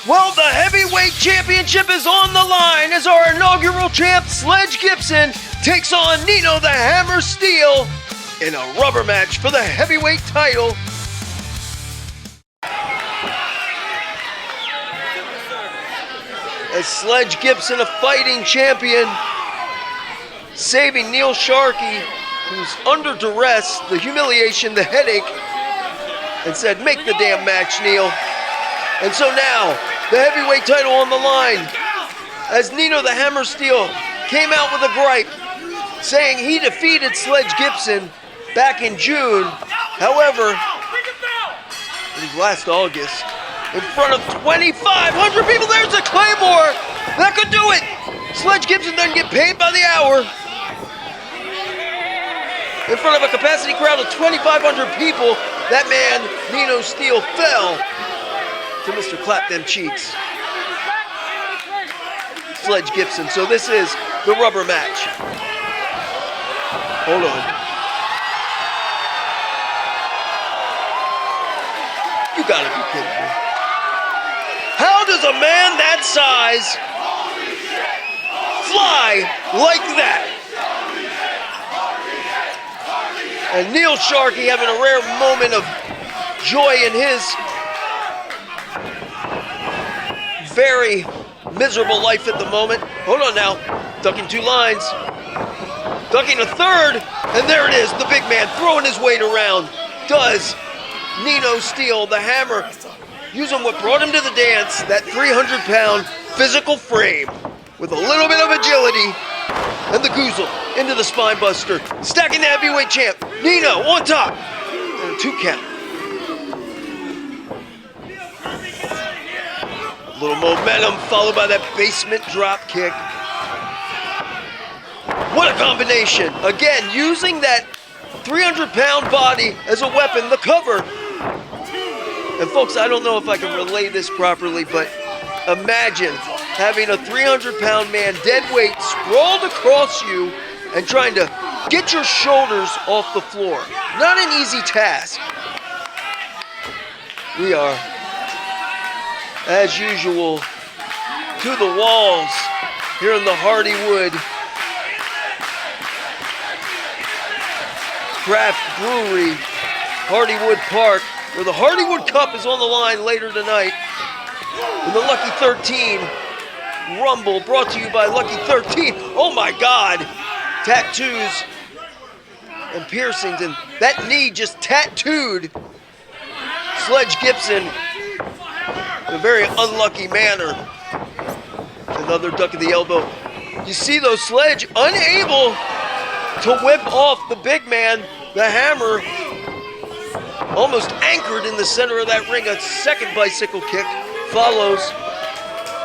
Well, the heavyweight championship is on the line as our inaugural champ, Sledge Gibson, takes on Nino the Hammer Steele in a rubber match for the heavyweight title. As Sledge Gibson, a fighting champion, saving Neil Sharkey, who's under duress, the humiliation, the headache, and said, make the damn match, Neil. And so now, the heavyweight title on the line, as Nino the Hammer Steele came out with a gripe, saying he defeated Sledge Gibson back in June. However, it was last August, in front of 2,500 people. There's a Claymore! That could do it! Sledge Gibson doesn't get paid by the hour. In front of a capacity crowd of 2,500 people, that man, Nino Steele, fell to Mr. Clap Them Cheeks. Sledge Gibson. So this is the rubber match. Hold on. You gotta be kidding me. How does a man that size fly like that? And Neil Sharkey having a rare moment of joy in his very miserable life at the moment. Hold on now. Ducking two lines. Ducking a third. And there it is. The big man throwing his weight around. Does Nino Steele, the Hammer, using what brought him to the dance, that 300-pound physical frame with a little bit of agility, and the goozle into the spine buster, stacking the heavyweight champ. Nino on top, and a 2 count. A little momentum followed by that basement drop kick. What a combination. Again, using that 300-pound body as a weapon, the cover. And folks, I don't know if I can relay this properly, but imagine having a 300-pound man, dead weight, sprawled across you and trying to get your shoulders off the floor. Not an easy task. We are, as usual, to the walls here in the Hardywood Craft Brewery, Hardywood Park, where the Hardywood Cup is on the line later tonight. In the Lucky 13 Rumble, brought to you by Lucky 13. Oh my God! Tattoos and piercings, and that knee just tattooed Sledge Gibson in a very unlucky manner. Another duck of the elbow. You see though, Sledge unable to whip off the big man, the Hammer, almost anchored in the center of that ring. A second bicycle kick follows.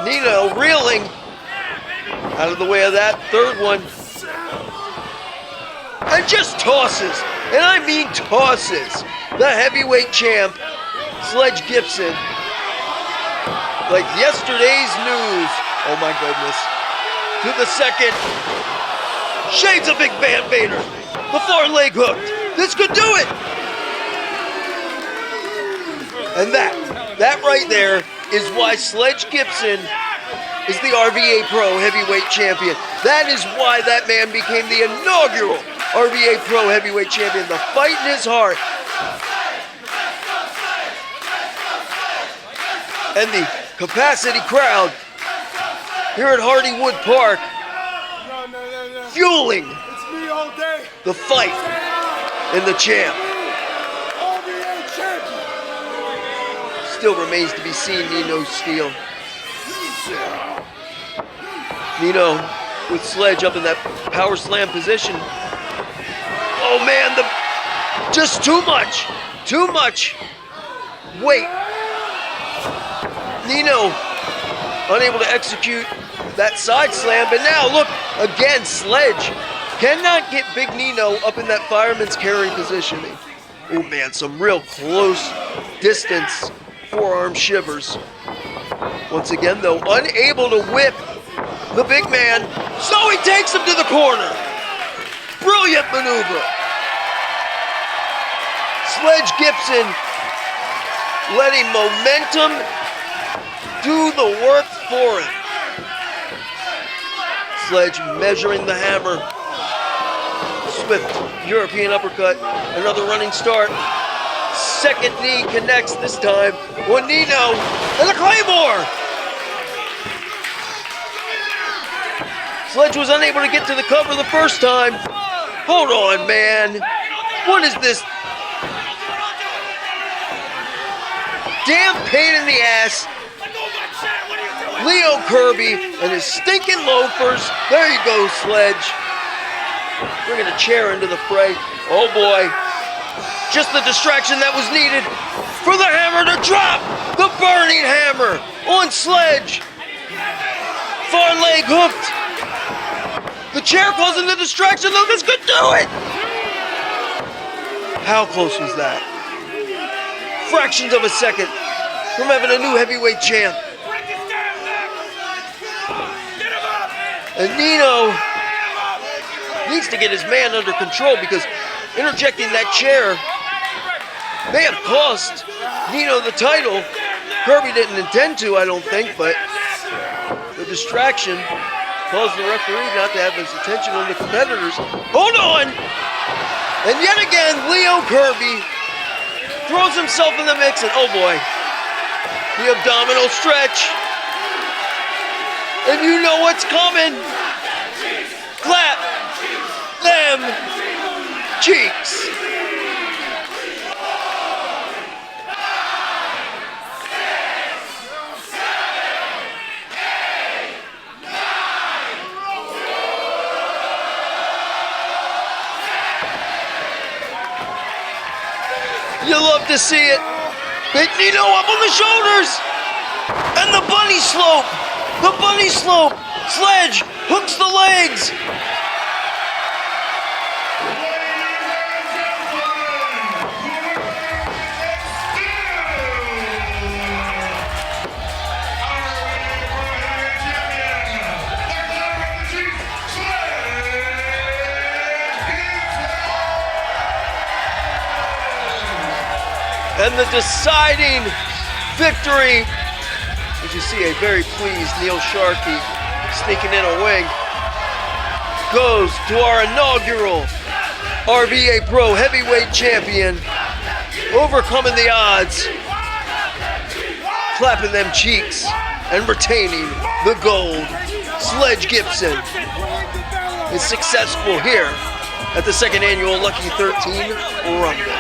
Nino reeling out of the way of that third one. And just tosses, and I mean tosses, the heavyweight champ, Sledge Gibson, like yesterday's news. Oh my goodness. To the second. Shades of Big Van Vader. The far leg hooked. This could do it. And that right there is why Sledge Gibson is the RVA Pro heavyweight champion. That is why that man became the inaugural RVA Pro heavyweight champion. The fight in his heart. And the capacity crowd here at Hardywood Park fueling the fight in the champ. Still remains to be seen, Nino Steele. Nino with Sledge up in that power slam position. Oh man, just too much weight. Nino unable to execute that side slam, but now look, again, Sledge cannot get Big Nino up in that fireman's carry positioning. Oh man, some real close distance forearm shivers. Once again though, unable to whip the big man, so he takes him to the corner. Brilliant maneuver. Sledge Gibson letting momentum do the work for him. Sledge measuring the hammer. Swift European uppercut. Another running start. Second knee connects this time on Nino. And a claymore! Sledge was unable to get to the cover the first time. Hold on, man. What is this? Damn pain in the ass. Leo Kirby and his stinking loafers. There you go, Sledge. Bringing a chair into the fray. Oh boy. Just the distraction that was needed for the hammer to drop. The burning hammer on Sledge. Far leg hooked. The chair causing the distraction, though. This could do it. How close was that? Fractions of a second from having a new heavyweight champ. And Nino needs to get his man under control because interjecting that chair may have cost Nino the title. Kirby didn't intend to, I don't think, but the distraction caused the referee not to have his attention on the competitors. Hold on! And yet again, Leo Kirby throws himself in the mix, and oh boy, the abdominal stretch. And you know what's coming. Clap them cheeks. You love to see it. Big Nino up on the shoulders. And the bunny slope. The bunny slope. Sledge hooks the legs. And the deciding victory, as you see a very pleased Neil Sharkey sneaking in a wing, goes to our inaugural RVA Pro Heavyweight Champion, overcoming the odds, clapping them cheeks, and retaining the gold. Sledge Gibson is successful here at the second annual Lucky 13 Rumble.